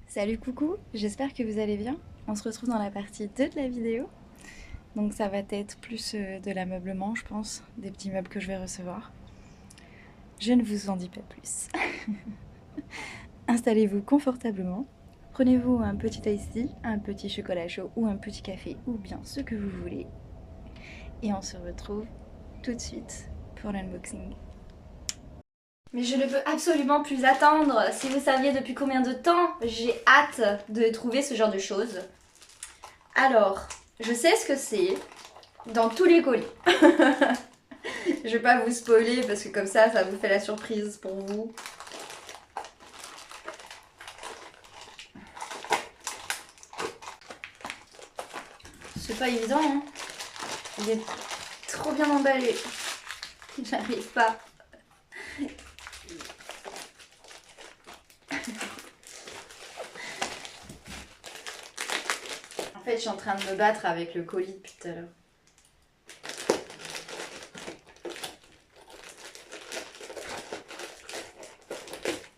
Salut coucou, j'espère que vous allez bien. On se retrouve dans la partie 2 de la vidéo. Donc ça va être plus de l'ameublement je pense, des petits meubles que je vais recevoir. Je ne vous en dis pas plus. Installez-vous confortablement. Prenez-vous un petit iced tea, un petit chocolat chaud ou un petit café ou bien ce que vous voulez. Et on se retrouve tout de suite pour l'unboxing. Mais je ne peux absolument plus attendre. Si vous saviez depuis combien de temps j'ai hâte de trouver ce genre de choses. Alors, je sais ce que c'est dans tous les colis. Je vais pas vous spoiler parce que comme ça vous fait la surprise pour vous. C'est pas évident, hein. Il est trop bien emballé. J'arrive pas. En fait, je suis en train de me battre avec le colis depuis tout à l'heure.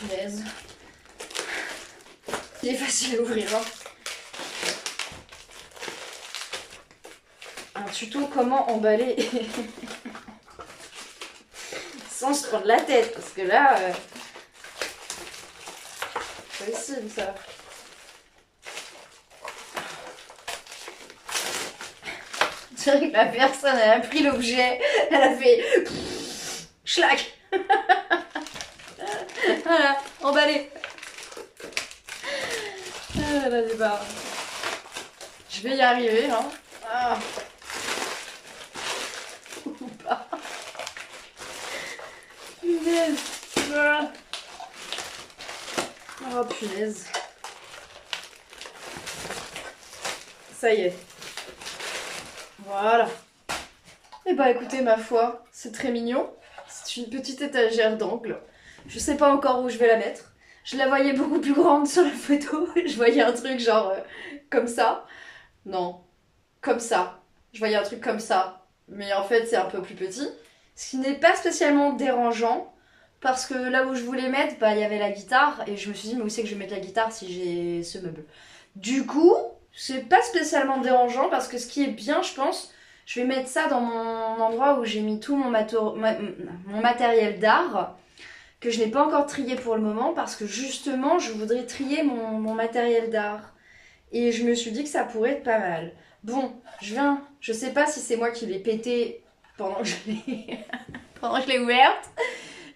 Yes. Il est facile à ouvrir, hein. Un tuto comment emballer sans se prendre la tête, parce que là, c'est pas possible ça. C'est vrai que la personne, elle a pris l'objet, elle a fait schlac. Voilà, emballé. Ah là, c'est pas. Je vais y arriver, hein. Ah. Ou pas. Punaise. Oh punaise. Ça y est. Voilà. Et bah écoutez, ma foi, c'est très mignon. C'est une petite étagère d'angle. Je sais pas encore où je vais la mettre. Je la voyais beaucoup plus grande sur la photo. Je voyais un truc genre comme ça. Non, comme ça. Je voyais un truc comme ça. Mais en fait, c'est un peu plus petit. Ce qui n'est pas spécialement dérangeant. Parce que là où je voulais mettre, bah, il y avait la guitare. Et je me suis dit, mais où c'est que je vais mettre la guitare si j'ai ce meuble? Du coup, c'est pas spécialement dérangeant. Parce que ce qui est bien, je pense, je vais mettre ça dans mon endroit où j'ai mis tout mon matériel d'art. Que je n'ai pas encore trié pour le moment. Parce que justement, je voudrais trier mon matériel d'art. Et je me suis dit que ça pourrait être pas mal. Bon, je sais pas si c'est moi qui l'ai pété pendant que pendant que je l'ai ouverte.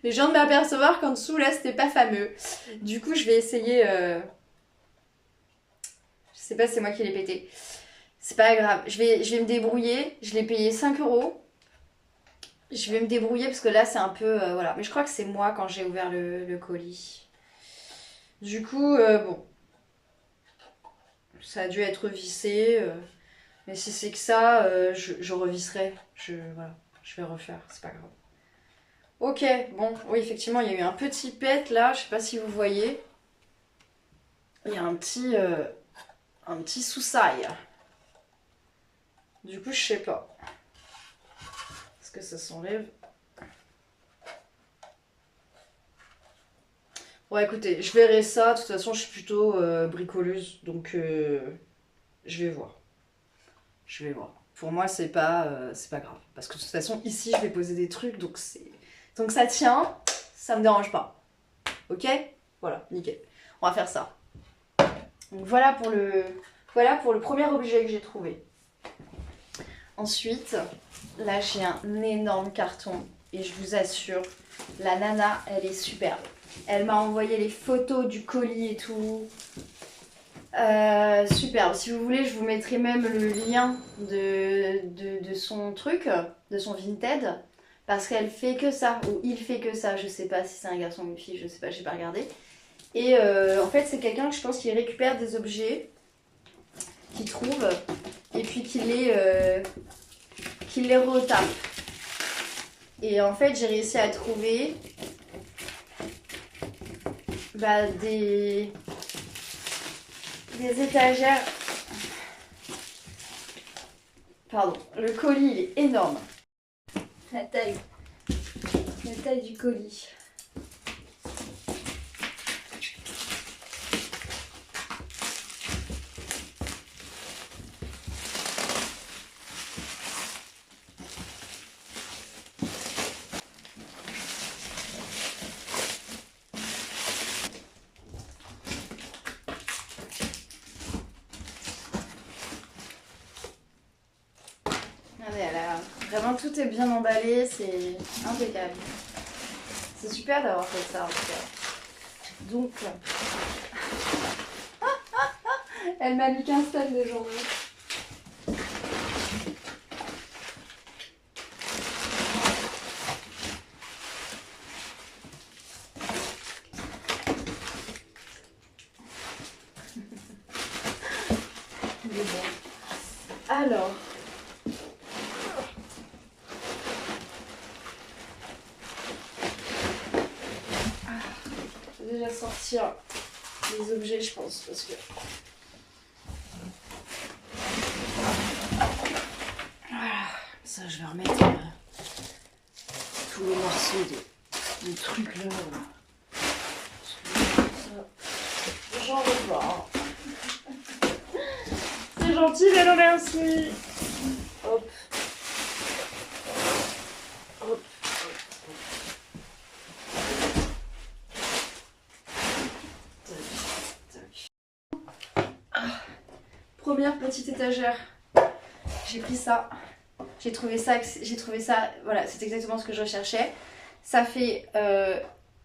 Mais je viens de m'apercevoir qu'en dessous, là, c'était pas fameux. Du coup, je vais essayer... Je sais pas si c'est moi qui l'ai pété. C'est pas grave. Je vais me débrouiller. Je l'ai payé 5 euros. Je vais me débrouiller parce que là, c'est un peu... voilà. Mais je crois que c'est moi quand j'ai ouvert le colis. Du coup, bon. Ça a dû être vissé. Mais si c'est que ça, je revisserai. Voilà, je vais refaire, c'est pas grave. Ok, bon, oui, effectivement, il y a eu un petit pet là, je sais pas si vous voyez. Il y a un petit soussaille. Du coup, je sais pas. Est-ce que ça s'enlève? Bon, écoutez, je verrai ça. De toute façon, je suis plutôt bricoleuse, donc je vais voir. Je vais voir. Pour moi, c'est pas grave. Parce que de toute façon, ici, je vais poser des trucs, donc ça tient, ça me dérange pas. Ok? Voilà, nickel. On va faire ça. Donc voilà pour le premier objet que j'ai trouvé. Ensuite, là, j'ai un énorme carton. Et je vous assure, la nana, elle est superbe. Elle m'a envoyé les photos du colis et tout. Superbe. Si vous voulez, je vous mettrai même le lien de son truc, de son Vinted. Parce qu'elle fait que ça, ou il fait que ça. Je sais pas si c'est un garçon ou une fille, je sais pas, j'ai pas regardé. Et en fait, c'est quelqu'un que je pense qui récupère des objets, qu'il trouve, et puis qu'il les retape. Et en fait, j'ai réussi à trouver des étagères. Pardon, le colis il est énorme. La taille du colis. Vraiment, tout est bien emballé, c'est impeccable. C'est super d'avoir fait ça en tout cas. Donc, elle m'a mis 15 tonnes de journée. Alors, je vais déjà sortir les objets, je pense, parce que voilà, ça je vais remettre tous les morceaux de trucs là. J'en veux pas. C'est gentil, Vélo, merci. Hop. Hop. Première petite étagère. J'ai pris ça. J'ai trouvé ça, voilà, c'est exactement ce que je recherchais. Ça fait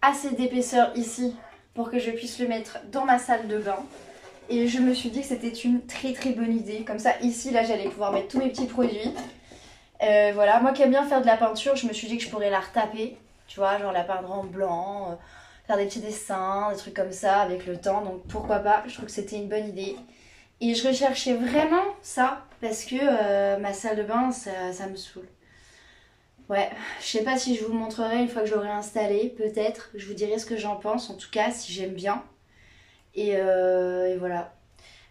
assez d'épaisseur ici pour que je puisse le mettre dans ma salle de bain. Et je me suis dit que c'était une très très bonne idée. Comme ça, ici, là, j'allais pouvoir mettre tous mes petits produits. Voilà, moi qui aime bien faire de la peinture, je me suis dit que je pourrais la retaper. Tu vois, genre la peindre en blanc, faire des petits dessins, des trucs comme ça avec le temps. Donc pourquoi pas, je trouve que c'était une bonne idée. Et je recherchais vraiment ça parce que ma salle de bain, ça me saoule. Ouais, je sais pas si je vous montrerai une fois que je l'aurai installé, peut-être. Je vous dirai ce que j'en pense, en tout cas, si j'aime bien. Et voilà.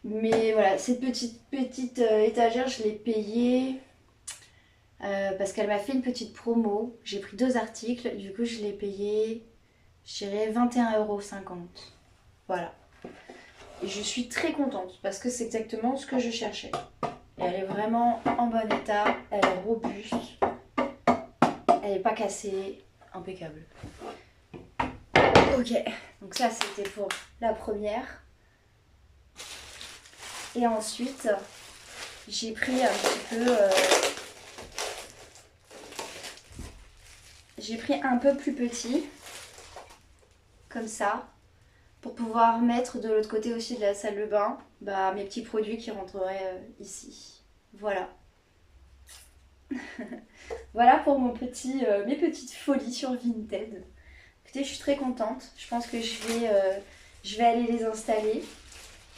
Mais voilà, cette petite étagère, je l'ai payée parce qu'elle m'a fait une petite promo. J'ai pris 2 articles, du coup je l'ai payée, je dirais 21,50 €. Voilà. Et je suis très contente parce que c'est exactement ce que je cherchais. Et elle est vraiment en bon état, elle est robuste, elle n'est pas cassée, impeccable. Ok, donc ça c'était pour la première. Et ensuite, j'ai pris un petit peu... j'ai pris un peu plus petit, comme ça, pour pouvoir mettre de l'autre côté aussi de la salle de bain, bah, mes petits produits qui rentreraient ici. Voilà. Voilà pour mes petites folies sur Vinted. Écoutez, je suis très contente. Je pense que je vais aller les installer.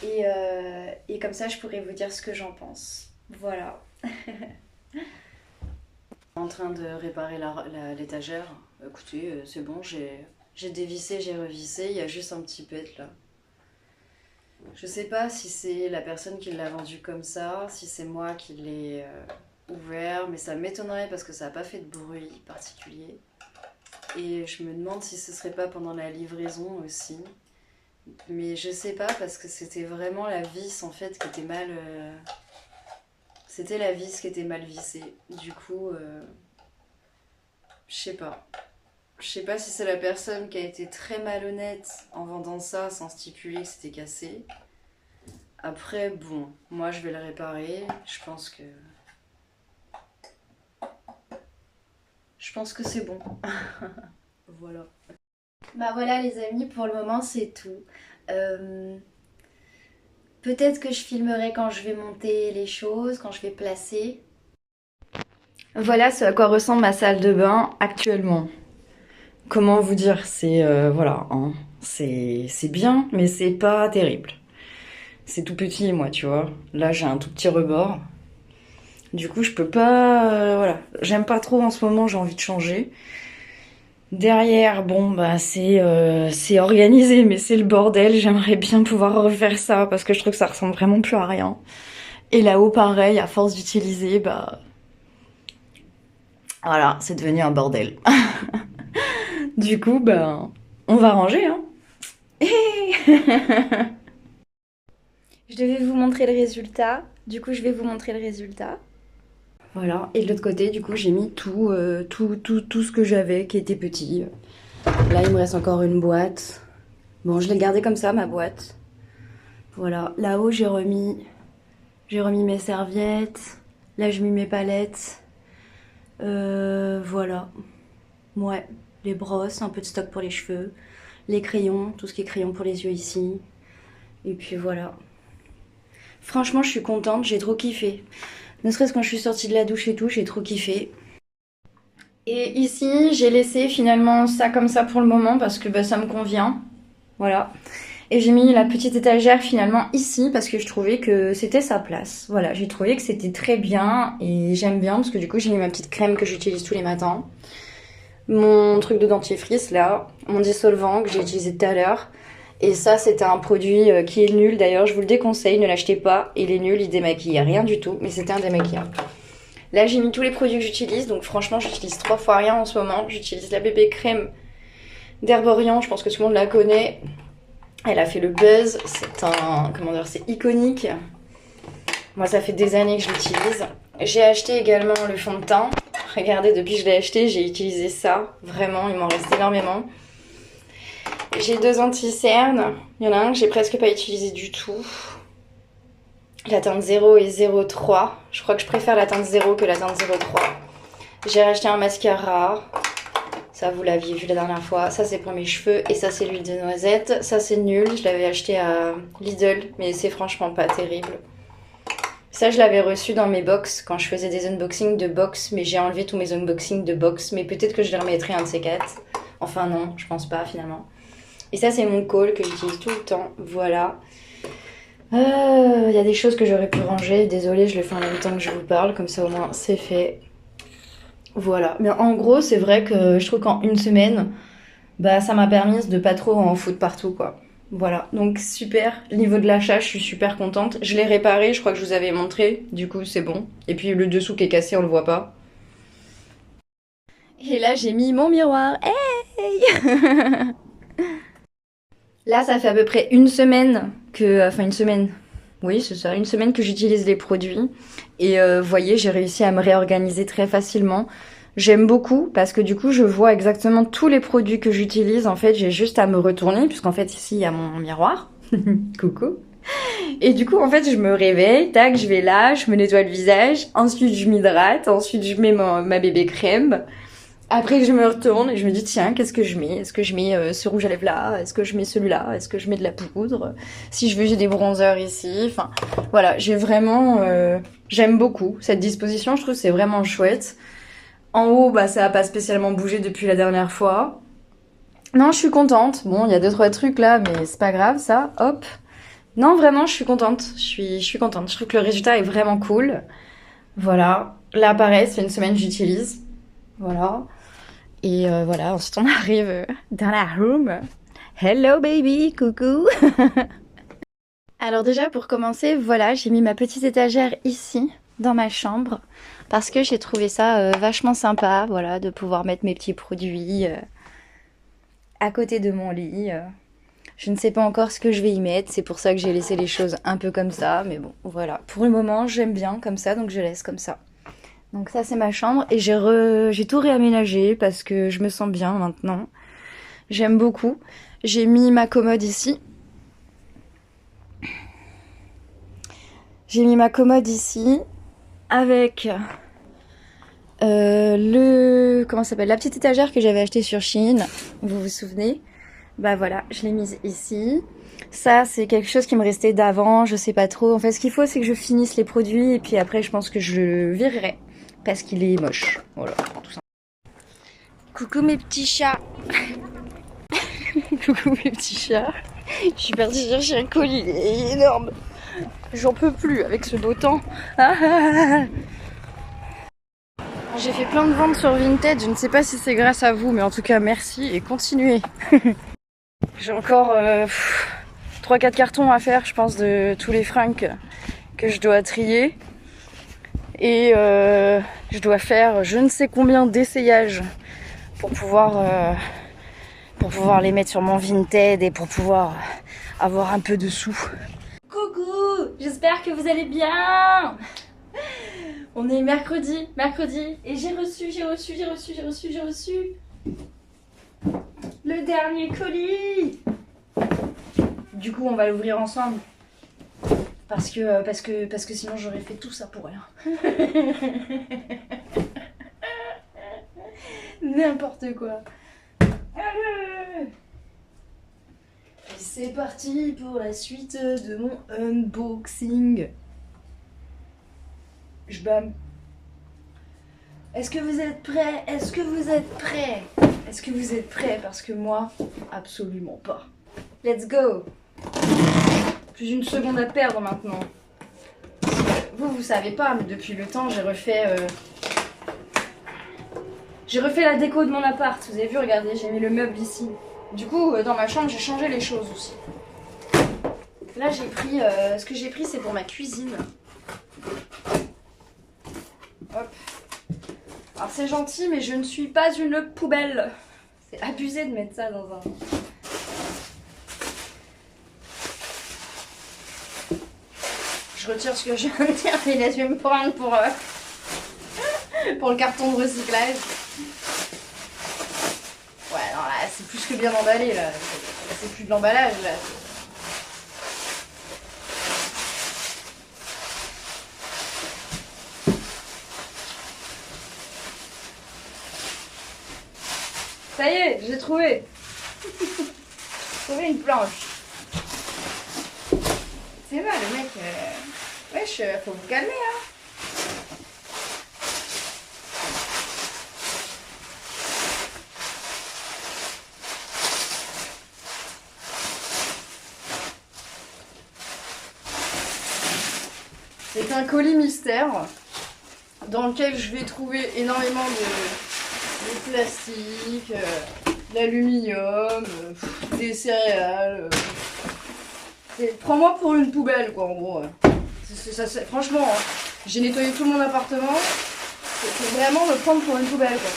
Et comme ça, je pourrais vous dire ce que j'en pense. Voilà. En train de réparer l'étagère. Écoutez, c'est bon, j'ai dévissé, j'ai revissé. Il y a juste un petit pet là. Je sais pas si c'est la personne qui l'a vendu comme ça, si c'est moi qui l'ai ouvert, mais ça m'étonnerait parce que ça n'a pas fait de bruit particulier. Et je me demande si ce serait pas pendant la livraison aussi. Mais je sais pas parce que c'était vraiment la vis en fait qui était mal... C'était la vis qui était mal vissée. Du coup, je sais pas. Je sais pas si c'est la personne qui a été très malhonnête en vendant ça sans stipuler que c'était cassé. Après, bon, moi je vais le réparer. Je pense que c'est bon. Voilà. Bah voilà les amis, pour le moment c'est tout. Peut-être que je filmerai quand je vais monter les choses, quand je vais placer. Voilà ce à quoi ressemble ma salle de bain actuellement. Comment vous dire, c'est voilà, hein, c'est bien, mais c'est pas terrible. C'est tout petit moi, tu vois. Là j'ai un tout petit rebord. Du coup je peux pas, voilà, j'aime pas trop en ce moment, j'ai envie de changer. Derrière, bon bah c'est organisé, mais c'est le bordel. J'aimerais bien pouvoir refaire ça parce que je trouve que ça ressemble vraiment plus à rien. Et là-haut pareil, à force d'utiliser, bah voilà, c'est devenu un bordel. Du coup, bah on va ranger, hein. Je devais vous montrer le résultat. Du coup, je vais vous montrer le résultat. Voilà. Et de l'autre côté, du coup, j'ai mis tout ce que j'avais qui était petit. Là, il me reste encore une boîte. Bon, je l'ai gardée comme ça, ma boîte. Voilà. Là-haut, j'ai remis mes serviettes. Là, j'ai mis mes palettes. Voilà. Ouais, les brosses, un peu de stock pour les cheveux, les crayons, tout ce qui est crayon pour les yeux ici. Et puis voilà. Franchement, je suis contente, j'ai trop kiffé. Ne serait-ce quand je suis sortie de la douche et tout, j'ai trop kiffé. Et ici, j'ai laissé finalement ça comme ça pour le moment parce que bah, ça me convient. Voilà. Et j'ai mis la petite étagère finalement ici parce que je trouvais que c'était sa place. Voilà, j'ai trouvé que c'était très bien et j'aime bien parce que du coup j'ai mis ma petite crème que j'utilise tous les matins. Mon truc de dentifrice là, mon dissolvant que j'ai utilisé tout à l'heure. Et ça c'était un produit qui est nul d'ailleurs, je vous le déconseille, ne l'achetez pas. Il est nul, il démaquille rien du tout, mais c'était un démaquillant. Là j'ai mis tous les produits que j'utilise, donc franchement j'utilise 3 fois rien en ce moment. J'utilise la bébé crème d'Herborian, je pense que tout le monde la connaît. Elle a fait le buzz, c'est un, comment dire, c'est iconique. Moi ça fait des années que je l'utilise. J'ai acheté également le fond de teint. Regardez, depuis que je l'ai acheté, j'ai utilisé ça. Vraiment, il m'en reste énormément. J'ai 2 anti-cernes. Il y en a un que j'ai presque pas utilisé du tout. La teinte 0 et 03. Je crois que je préfère la teinte 0 que la teinte 03. J'ai racheté un mascara. Ça, vous l'aviez vu la dernière fois. Ça, c'est pour mes cheveux. Et ça, c'est l'huile de noisette. Ça, c'est nul. Je l'avais acheté à Lidl. Mais c'est franchement pas terrible. Ça, je l'avais reçu dans mes box quand je faisais des unboxings de box. Mais j'ai enlevé tous mes unboxings de box. Mais peut-être que je les remettrai un de ces 4. Enfin, non, je pense pas finalement. Et ça, c'est mon col que j'utilise tout le temps. Voilà. Il y a des choses que j'aurais pu ranger. Désolée, je le fais en même temps que je vous parle. Comme ça, au moins, c'est fait. Voilà, mais en gros, c'est vrai que je trouve qu'en une semaine, bah ça m'a permis de pas trop en foutre partout, quoi. Voilà, donc super. Niveau de l'achat, je suis super contente. Je l'ai réparé, je crois que je vous avais montré, du coup c'est bon. Et puis le dessous qui est cassé, on le voit pas. Et là, j'ai mis mon miroir. Hey Là, ça fait à peu près une semaine que... Enfin, une semaine. Oui, c'est ça, une semaine que j'utilise les produits. Et vous voyez, j'ai réussi à me réorganiser très facilement. J'aime beaucoup parce que du coup, je vois exactement tous les produits que j'utilise. En fait, j'ai juste à me retourner puisqu'en fait, ici, il y a mon miroir. Coucou. Et du coup, en fait, je me réveille, tac, je vais là, je me nettoie le visage. Ensuite, je m'hydrate. Ensuite, je mets ma bébé crème. Après, je me retourne et je me dis, tiens, qu'est-ce que je mets? Est-ce que je mets ce rouge à lèvres là? Est-ce que je mets celui-là? Est-ce que je mets de la poudre? Si je veux, j'ai des bronzers ici. Enfin, voilà, j'ai vraiment... j'aime beaucoup cette disposition. Je trouve que c'est vraiment chouette. En haut, bah, ça a pas spécialement bougé depuis la dernière fois. Non, je suis contente. Bon, il y a 2-3 trucs là, mais c'est pas grave, ça. Hop. Non, vraiment, je suis contente. Je suis contente. Je trouve que le résultat est vraiment cool. Voilà. Là, pareil, ça fait une semaine que j'utilise. Voilà. Et voilà, ensuite on arrive dans la room. Hello baby, coucou. Alors déjà pour commencer, voilà, j'ai mis ma petite étagère ici, dans ma chambre. Parce que j'ai trouvé ça vachement sympa, voilà, de pouvoir mettre mes petits produits à côté de mon lit. Je ne sais pas encore ce que je vais y mettre, c'est pour ça que j'ai laissé les choses un peu comme ça. Mais bon, voilà, pour le moment j'aime bien comme ça, donc je laisse comme ça. Donc ça c'est ma chambre et j'ai tout réaménagé parce que je me sens bien maintenant. J'aime beaucoup. J'ai mis ma commode ici. J'ai mis ma commode ici avec comment ça s'appelle, la petite étagère que j'avais achetée sur Shein. Vous vous souvenez? Bah voilà, je l'ai mise ici. Ça c'est quelque chose qui me restait d'avant, je sais pas trop. En fait ce qu'il faut c'est que je finisse les produits et puis après je pense que je le virerai. Parce qu'il est moche. Voilà, tout ça. Coucou mes petits chats. Coucou mes petits chats. Je suis partie chercher un colis, il est énorme. J'en peux plus avec ce beau temps. J'ai fait plein de ventes sur Vinted, je ne sais pas si c'est grâce à vous, mais en tout cas merci et continuez. J'ai encore 3-4 cartons à faire, je pense, de tous les fringues que je dois trier. Et je dois faire je ne sais combien d'essayages pour pouvoir les mettre sur mon Vinted et pour pouvoir avoir un peu de sous. Coucou, j'espère que vous allez bien. On est mercredi, et j'ai reçu le dernier colis. Du coup, on va l'ouvrir ensemble. Parce que sinon j'aurais fait tout ça pour rien. N'importe quoi. Allez. Et c'est parti pour la suite de mon unboxing. Je bam. Est-ce que vous êtes prêts? Est-ce que vous êtes prêts? Est-ce que vous êtes prêts? Parce que moi, absolument pas. Let's go! Plus une seconde à perdre maintenant. Vous savez pas, mais depuis le temps, j'ai refait la déco de mon appart. Vous avez vu, regardez, j'ai mis le meuble ici. Du coup, dans ma chambre, j'ai changé les choses aussi. Là, j'ai pris... ce que j'ai pris, c'est pour ma cuisine. Hop. Alors, c'est gentil, mais je ne suis pas une poubelle. C'est abusé de mettre ça dans un... Je retire ce que je viens de dire, mais laisse me prendre pour le carton de recyclage. Ouais, non, là, c'est plus que bien emballé, là. C'est plus de l'emballage, là. Ça y est, j'ai trouvé. J'ai trouvé une planche. C'est vrai, le mec... Wesh, faut vous calmer, hein. C'est un colis mystère dans lequel je vais trouver énormément de plastique, d'aluminium, des céréales. Prends-moi pour une poubelle, quoi, en gros. Franchement, hein, j'ai nettoyé tout mon appartement. C'est vraiment me prendre pour une poubelle, quoi.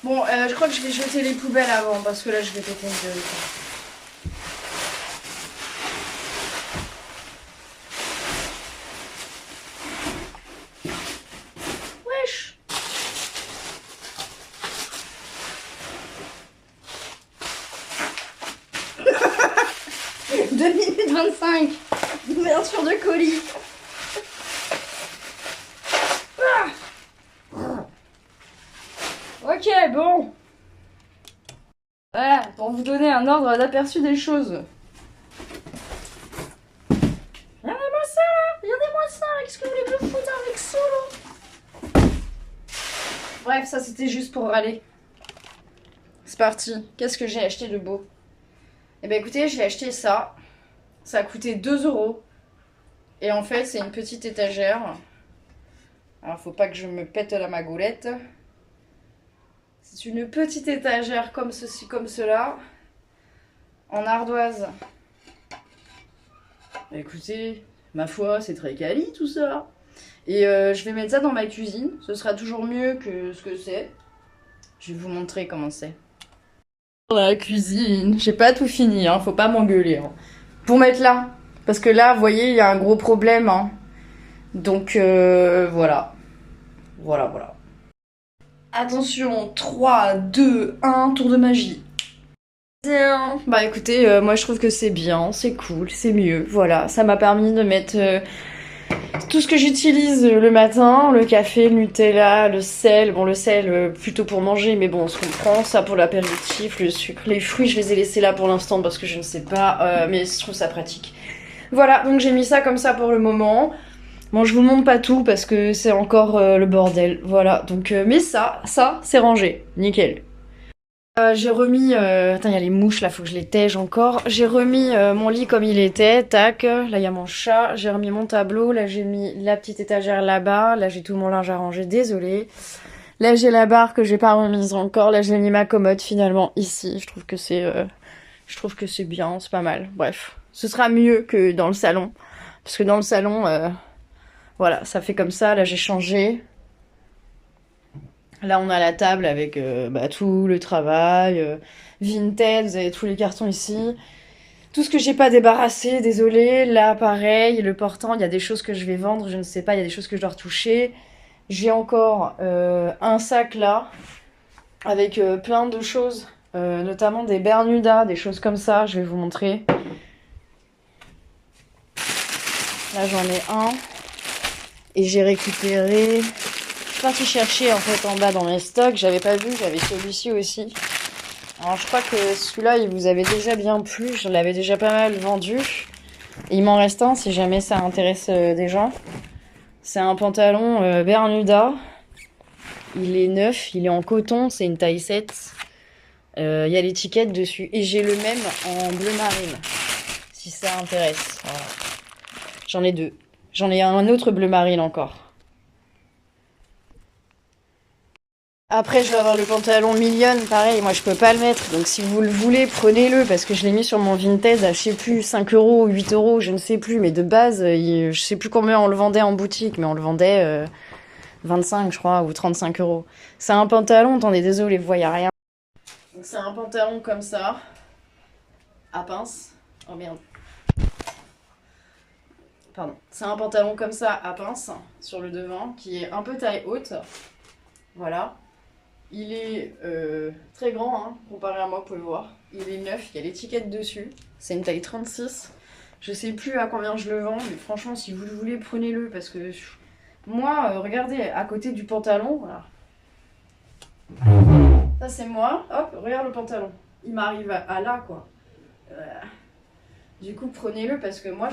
Bon, je crois que je vais jeter les poubelles avant, parce que là, je vais péter une gueule. Wesh! 2 minutes 25 d'ouverture de colis. Ok, bon. Voilà, pour vous donner un ordre d'aperçu des choses. Regardez-moi ça là. Regardez-moi ça. Qu'est-ce que vous voulez que je foute avec ça là? Bref, ça c'était juste pour râler. C'est parti. Qu'est-ce que j'ai acheté de beau? Eh ben écoutez, j'ai acheté ça. Ça a coûté 2 €. Et en fait, c'est une petite étagère. Alors, faut pas que je me pète la magoulette. C'est une petite étagère comme ceci, comme cela. En ardoise. Écoutez, ma foi, c'est très quali tout ça. Et je vais mettre ça dans ma cuisine. Ce sera toujours mieux que ce que c'est. Je vais vous montrer comment c'est. Dans la cuisine. J'ai pas tout fini, hein. Faut pas m'engueuler. Hein. Pour mettre là. Parce que là, vous voyez, il y a un gros problème. Hein. Donc, voilà. Voilà. Attention, 3, 2, 1, tour de magie. Bien. Bah écoutez, moi je trouve que c'est bien, c'est cool, c'est mieux. Voilà, ça m'a permis de mettre tout ce que j'utilise le matin. Le café, le Nutella, le sel. Bon, le sel plutôt pour manger, mais bon, on se comprend. Ça pour l'apéritif, le sucre, les fruits, je les ai laissés là pour l'instant parce que je ne sais pas. Mais je trouve ça pratique. Voilà, donc j'ai mis ça comme ça pour le moment. Bon, je vous montre pas tout parce que c'est encore le bordel. Voilà, donc mais ça, c'est rangé. Nickel. J'ai remis... Attends, il y a les mouches là, faut que je les tège encore. J'ai remis mon lit comme il était, tac. Là, il y a mon chat. J'ai remis mon tableau. Là, j'ai mis la petite étagère là-bas. Là, j'ai tout mon linge à ranger, désolée. Là, j'ai la barre que j'ai pas remise encore. Là, j'ai mis ma commode finalement ici. Je trouve que c'est bien, c'est pas mal. Bref, ce sera mieux que dans le salon. Parce que dans le salon... Voilà, ça fait comme ça. Là, j'ai changé. Là, on a la table avec tout le travail. Vinted, vous avez tous les cartons ici. Tout ce que j'ai pas débarrassé, désolé. Là, pareil, le portant, il y a des choses que je vais vendre, je ne sais pas, il y a des choses que je dois retoucher. J'ai encore un sac là, avec plein de choses, notamment des Bermudas, des choses comme ça, je vais vous montrer. Là j'en ai un. Et j'ai récupéré... Je suis partie chercher en fait en bas dans mes stocks. J'avais pas vu, j'avais celui-ci aussi. Alors je crois que celui-là il vous avait déjà bien plu. Je l'avais déjà pas mal vendu. Et il m'en reste un si jamais ça intéresse des gens. C'est un pantalon Bermuda. Il est neuf, il est en coton, c'est une taille 7. Il y a l'étiquette dessus. Et j'ai le même en bleu marine. Si ça intéresse. Voilà. J'en ai deux. J'en ai un autre bleu marine encore. Après, je vais avoir le pantalon Million, pareil, moi je peux pas le mettre. Donc si vous le voulez, prenez-le, parce que je l'ai mis sur mon Vinted à, je sais plus, 5 euros, 8 euros, je ne sais plus. Mais de base, je sais plus combien on le vendait en boutique, mais on le vendait 25, je crois, ou 35 euros. C'est un pantalon, attendez, désolé, vous voyez rien. Donc c'est un pantalon comme ça, à pince. Oh merde. Pardon. C'est un pantalon comme ça, à pince, sur le devant, qui est un peu taille haute. Voilà. Il est très grand, hein, comparé à moi, vous pouvez le voir. Il est neuf, il y a l'étiquette dessus. C'est une taille 36. Je sais plus à combien je le vends, mais franchement, si vous le voulez, prenez-le. Parce que moi, regardez, à côté du pantalon, voilà. Ça, c'est moi. Hop, regarde le pantalon. Il m'arrive à là, quoi. Du coup, prenez-le parce que moi,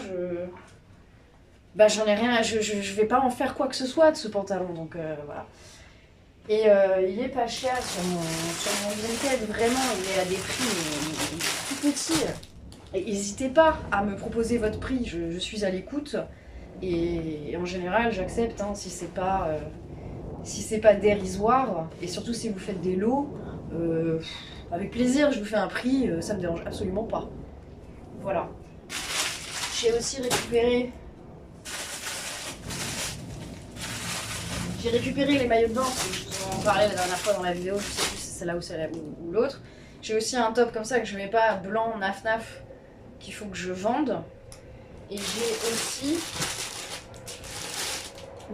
bah, j'en ai rien. Je vais pas en faire quoi que ce soit de ce pantalon. Donc, voilà. Et il est pas cher sur mon Vinted, vraiment, il est à des prix tout petits. Et n'hésitez pas à me proposer votre prix, je suis à l'écoute. Et en général, j'accepte hein, si c'est pas dérisoire. Et surtout si vous faites des lots, avec plaisir, je vous fais un prix, ça me dérange absolument pas. Voilà. J'ai aussi récupéré... J'ai récupéré les maillots de bain, je vous en parlais la dernière fois dans la vidéo, je sais plus si c'est celle-là ou celle-là ou l'autre. J'ai aussi un top comme ça que je mets pas, blanc, naf-naf, qu'il faut que je vende. Et j'ai aussi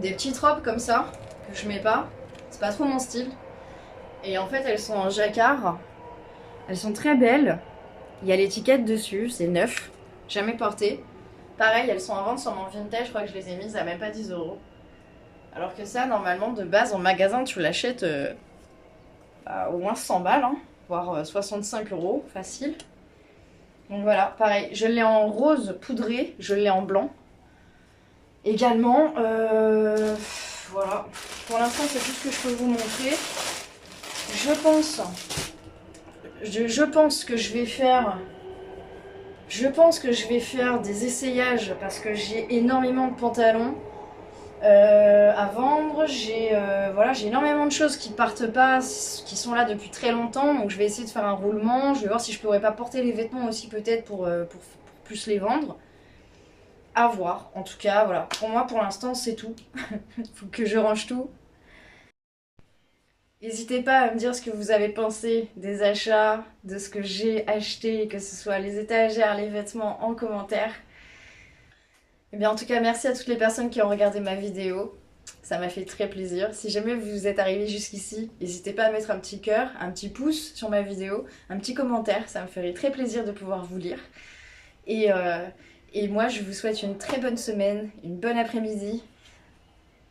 des petites robes comme ça, que je mets pas. C'est pas trop mon style. Et en fait, elles sont en jacquard. Elles sont très belles. Il y a l'étiquette dessus, c'est neuf, jamais porté. Pareil, elles sont en vente sur mon Vinted, je crois que je les ai mises à même pas 10 euros. Alors que ça, normalement, de base, en magasin, tu l'achètes au moins 100 balles, hein, voire 65 euros, facile. Donc voilà, pareil, je l'ai en rose poudré, je l'ai en blanc. Également, voilà. Pour l'instant, c'est tout ce que je peux vous montrer. Je pense que je vais faire... des essayages parce que j'ai énormément de pantalons. À vendre, voilà, j'ai énormément de choses qui partent pas, qui sont là depuis très longtemps, donc je vais essayer de faire un roulement, je vais voir si je pourrais pas porter les vêtements aussi peut-être pour plus les vendre. À voir, en tout cas, voilà, pour moi pour l'instant c'est tout, faut que je range tout. N'hésitez pas à me dire ce que vous avez pensé des achats, de ce que j'ai acheté, que ce soit les étagères, les vêtements en commentaire. Eh bien, en tout cas, merci à toutes les personnes qui ont regardé ma vidéo. Ça m'a fait très plaisir. Si jamais vous êtes arrivé jusqu'ici, n'hésitez pas à mettre un petit cœur, un petit pouce sur ma vidéo, un petit commentaire. Ça me ferait très plaisir de pouvoir vous lire. Et moi, je vous souhaite une très bonne semaine, une bonne après-midi,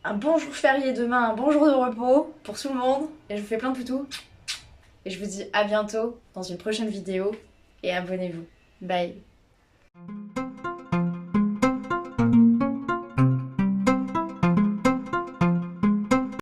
un bon jour férié demain, un bon jour de repos pour tout le monde. Et je vous fais plein de poutous. Et je vous dis à bientôt dans une prochaine vidéo. Et abonnez-vous. Bye.